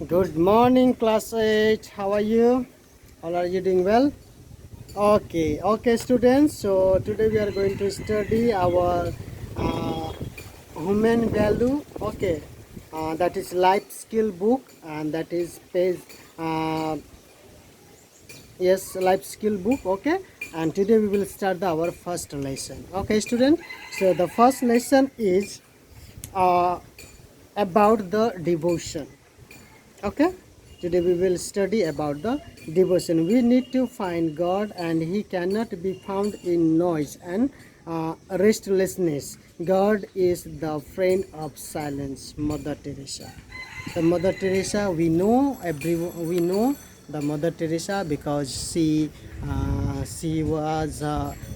Good morning, class 8. How are you? All are you doing well? Okay, students. So today we are going to study our uh, human value. That is life skill book, and that is page. Uh, yes, life skill book. Okay, and today we will start our first lesson. Okay, student. So the first lesson is uh, about the devotion. Okay, today we will study about the devotion. We need to find God, and he cannot be found in noise and restlessness. God is the friend of silence. Mother Teresa. The Mother Teresa, we know the Mother Teresa because she was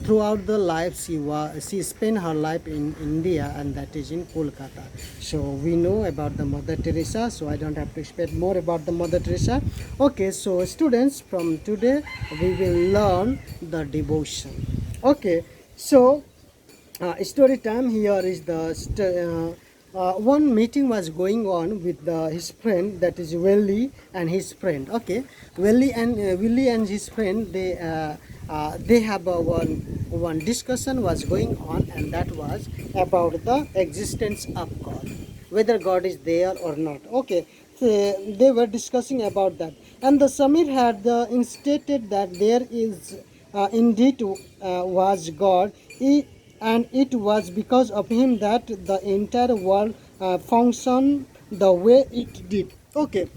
throughout the life she spent her life in India, and that is in Kolkata. So we know about the Mother Teresa, so I don't have to explain more about the Mother Teresa. Okay, so students, from today we will learn the devotion. Okay, so story time. Here is the one meeting was going on with his friend, that is Willie and his friend. Okay, Willie and his friend, they have one discussion was going on, and that was about the existence of God, whether God is there or not. Okay, so they were discussing about that, and the Samir had instated that there is indeed was God. And it was because of him that the entire world functioned the way it did. Okay,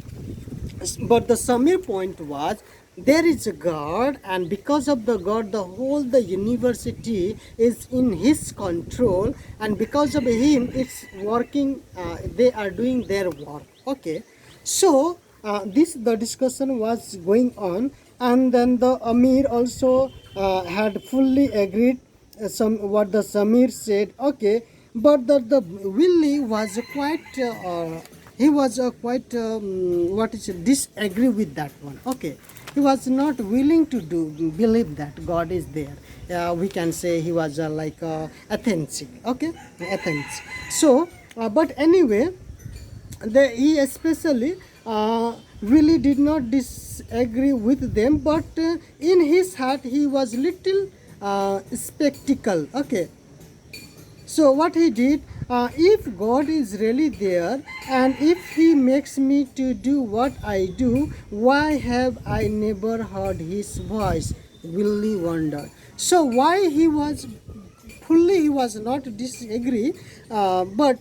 but the Samir point was there is a God, and because of the God, the university is in his control, and because of him, it's working. They are doing their work. Okay, so this the discussion was going on, and then the Amir also had fully agreed some what the Samir said. Okay, but the Willie was quite he was quite what is it, disagree with that one. Okay, he was not willing to believe that God is there. We can say he was like atheistic. Okay, atheist. So but anyway, he especially really did not disagree with them, but in his heart he was little spectacle. Okay, so what he did, if God is really there, and if he makes me to do what I do, why have I never heard his voice? Willie wondered. So why he was not disagree, but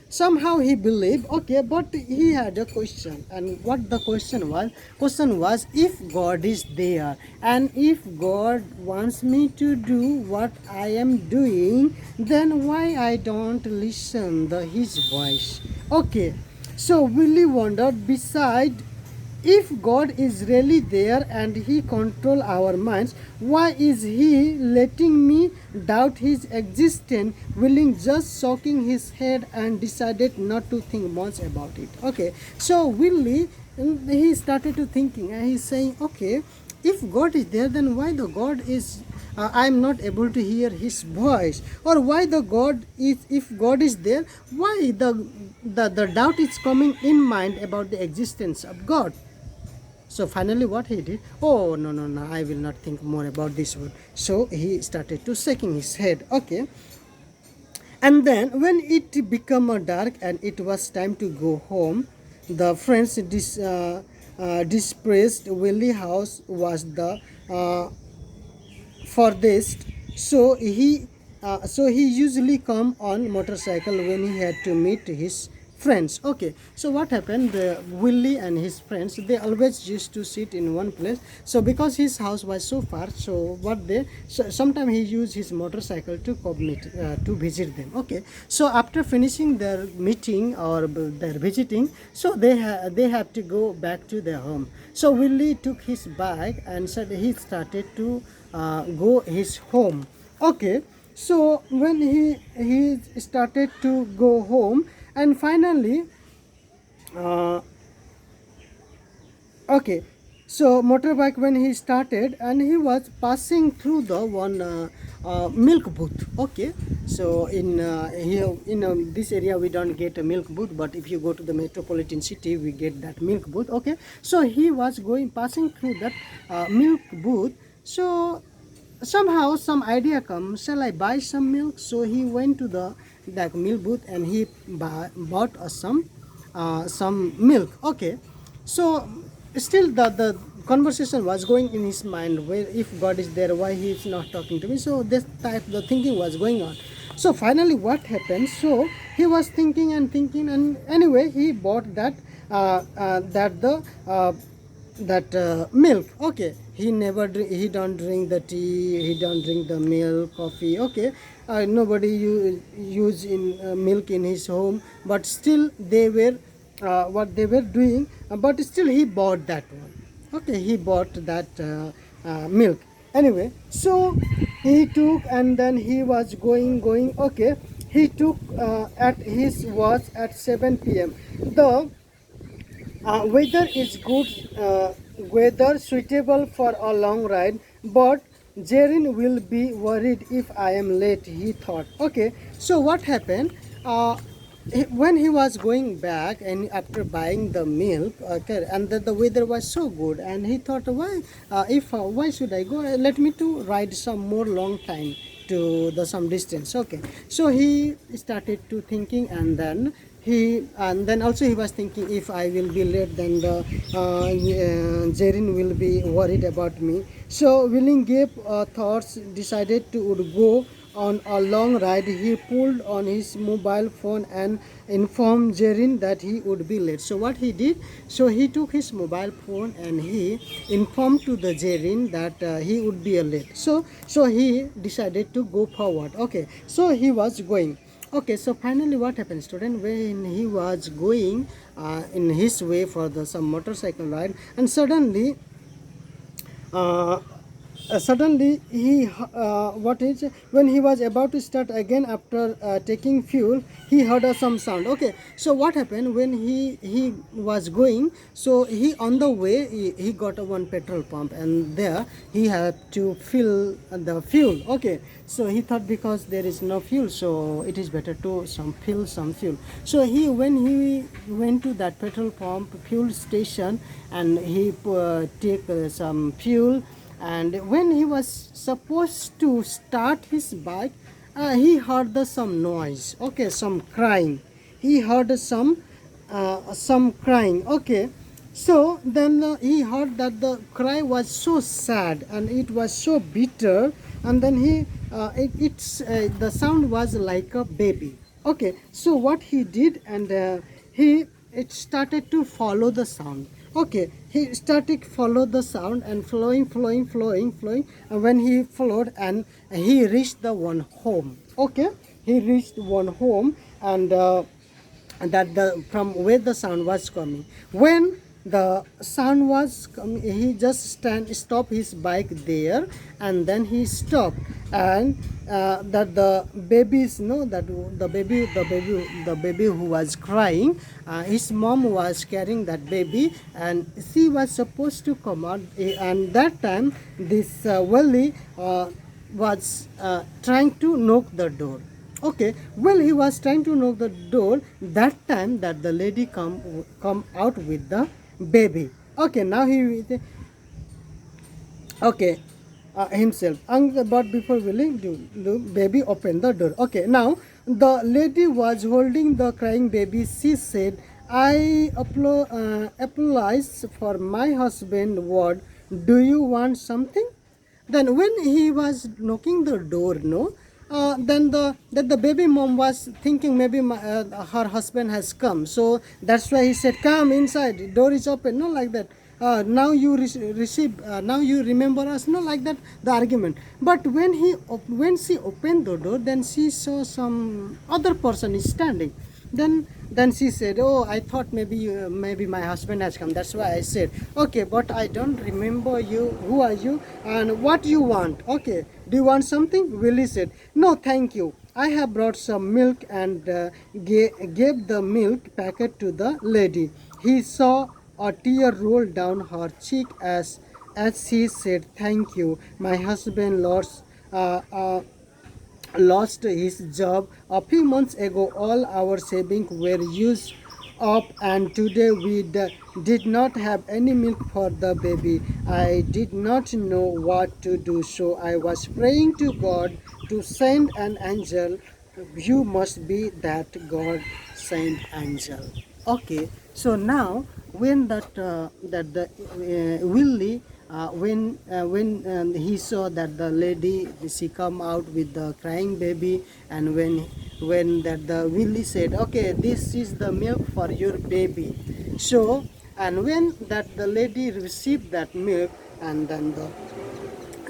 somehow he believed. Okay, but he had a question, and what the question was, if God is there, and if God wants me to do what I am doing, then why I don't listen his voice? Okay, so Willie wondered, beside, if God is really there and he control our minds, why is he letting me doubt his existence? Willing just shaking his head and decided not to think much about it. Okay, so Willie, he started to thinking, and he's saying, okay, if God is there, then why the God is I'm not able to hear his voice? Or why the God is, if God is there, why the doubt is coming in mind about the existence of God? So finally what he did, oh, no, I will not think more about this one. So he started to shaking his head. Okay, and then when it became dark and it was time to go home, the friends dispersed. Willie house was the furthest, so he usually come on motorcycle when he had to meet his friends. Okay, so what happened, the Willie and his friends, they always used to sit in one place. So because his house was so far, so sometimes he used his motorcycle to to visit them. Okay, so after finishing their meeting or their visiting, so they have to go back to their home. So Willie took his bag and said he started to go his home. Okay, so when he started to go home, and finally uh, okay, so motorbike, when he started, and he was passing through the one milk booth. Okay, So here in this area we don't get a milk booth, but if you go to the metropolitan city we get that milk booth. Okay, so he was going passing through that milk booth. So somehow some idea comes, shall I buy some milk? So he went to the that milk booth and he bought some milk. Okay, so still the conversation was going in his mind, where if God is there, why he is not talking to me? So this type the thinking was going on. So finally what happened, so he was thinking and thinking, and anyway he bought that that the that milk. Okay, he never drink, he don't drink the tea, he don't drink the milk coffee. Okay, nobody use in milk in his home, but still they were what they were doing, but still he bought that one. Okay, he bought that milk. Anyway, so he took and then he was going. Okay, he took at his watch at 7 p.m. The weather is good, weather suitable for a long ride, but Jerin will be worried if I am late, he thought. Okay, so what happened? When he was going back and after buying the milk, okay, and the weather was so good, and he thought, why should I go? Let me to ride some more long time to the some distance. Okay, so he started to thinking, and then also he was thinking, if I will be late, then the Jerin will be worried about me. So willing gave thoughts, decided to would go on a long ride. He pulled on his mobile phone and informed Jerin that he would be late. So what he did, so he took his mobile phone and he informed to the Jerin that he would be late. So he decided to go forward. Okay, so he was going. Okay, so finally what happened, student, when he was going in his way for the some motorcycle ride, and uh, suddenly he what is when he was about to start again after taking fuel, he heard some sound. Okay, so what happened when he was going, so he on the way he got a one petrol pump, and there he had to fill the fuel. Okay, so he thought because there is no fuel, so it is better to fill some fuel. So he when he went to that petrol pump fuel station, and he take some fuel, and when he was supposed to start his bike, he heard some noise. Okay, some crying, he heard some crying. Okay, so then he heard that the cry was so sad and it was so bitter, and then the sound was like a baby. Okay, so what he did, and he it started to follow the sound. Okay, he started follow the sound and flowing, and when he followed, and he reached the one home. Okay, he reached one home, and that the from where the sound was coming. When the sound was coming, he just stop his bike there, and then he stopped, and that the babies know that the baby who was crying, his mom was carrying that baby, and she was supposed to come out, and that time this Wally was trying to knock the door. Okay, well, he was trying to knock the door. That time that the lady come out with the baby. Okay, now he okay himself, and but before willing to the baby open the door. Okay, now the lady was holding the crying baby. She said, I apologize for my husband word. Do you want something? Then when he was knocking the door, no, then the baby mom was thinking, maybe her husband has come, so that's why he said, come inside, door is open, no, like that. Now you receive, now you remember us, no, like that, the argument. But when she opened the door, then she saw some other person is standing. Then she said, oh, I thought maybe my husband has come, that's why I said. Okay, but I don't remember you, who are you and what you want? Okay, do you want something? Willie said, no, thank you, I have brought some milk, and gave the milk packet to the lady. He saw a tear roll down her cheek as she said, thank you, my husband lost uh, uh, lost his job a few months ago. All our savings were used up, and today we did not have any milk for the baby. I did not know what to do, so I was praying to God to send an angel. You must be that God sent angel. Okay, so now when that the Willie when he saw that the lady, she come out with the crying baby, and when that the Willie said, okay, this is the milk for your baby. So, and when that the lady received that milk, and then the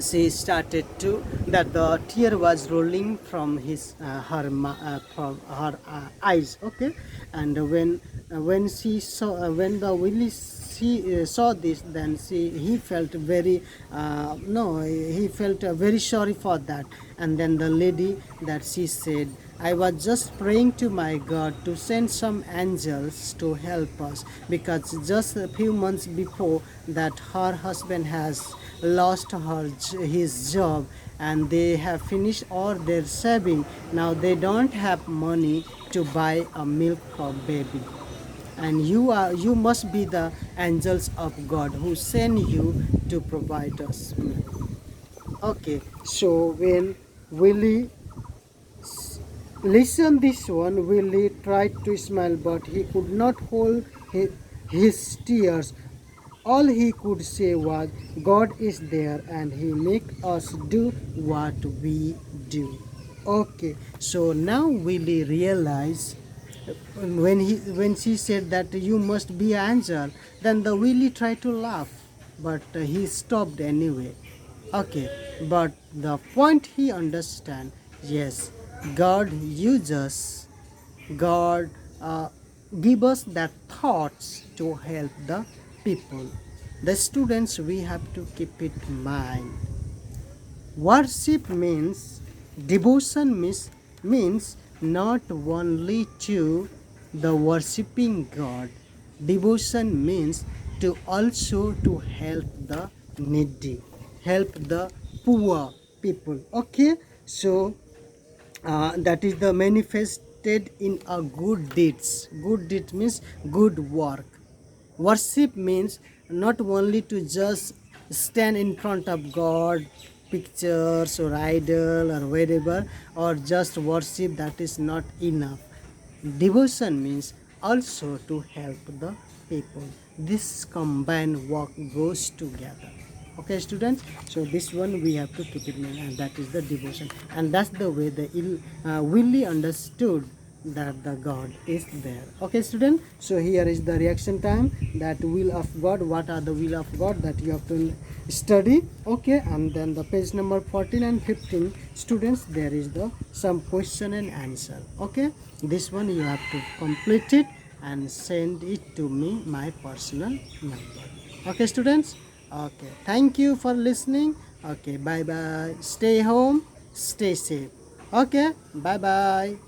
she started to that the tear was rolling from his from her eyes. Okay, and when she saw when the Willie saw this, then he felt very no he felt very sorry for that. And then the lady that she said, I was just praying to my God to send some angels to help us, because just a few months before that her husband has lost his job, and they have finished all their saving. Now they don't have money to buy a milk for baby, and you must be the angels of God who send you to provide us milk. Okay, so when Willie listen this one, Willie tried to smile, but he could not hold his tears. All he could say was, God is there and he make us do what we do. Okay, so now Willie realized when she said that you must be an angel, then the Willie tried to laugh, but he stopped anyway. Okay, but the point he understand, yes, God uses, God give us that thoughts to help the people. The students, we have to keep it in mind. Worship means, devotion means not only to the worshipping God. Devotion means to also to help the needy, help the poor people. Okay, so that is the manifested in a good deeds. Good deed means good work. Worship means not only to just stand in front of God, pictures or idol or wherever, or just worship, that is not enough. Devotion means also to help the people. This combined work goes together. Okay, students, so this one we have to keep in mind, and that is the devotion, and that's the way the Willie understood that the God is there. Okay, student, so here is the reaction time, that will of God. What are the will of God that you have to study? Okay, and then the page number 14 and 15, students, there is the some question and answer. Okay, this one you have to complete it and send it to me, my personal number. Okay, students. Okay, thank you for listening. Okay, bye bye, stay home, stay safe. Okay, bye bye.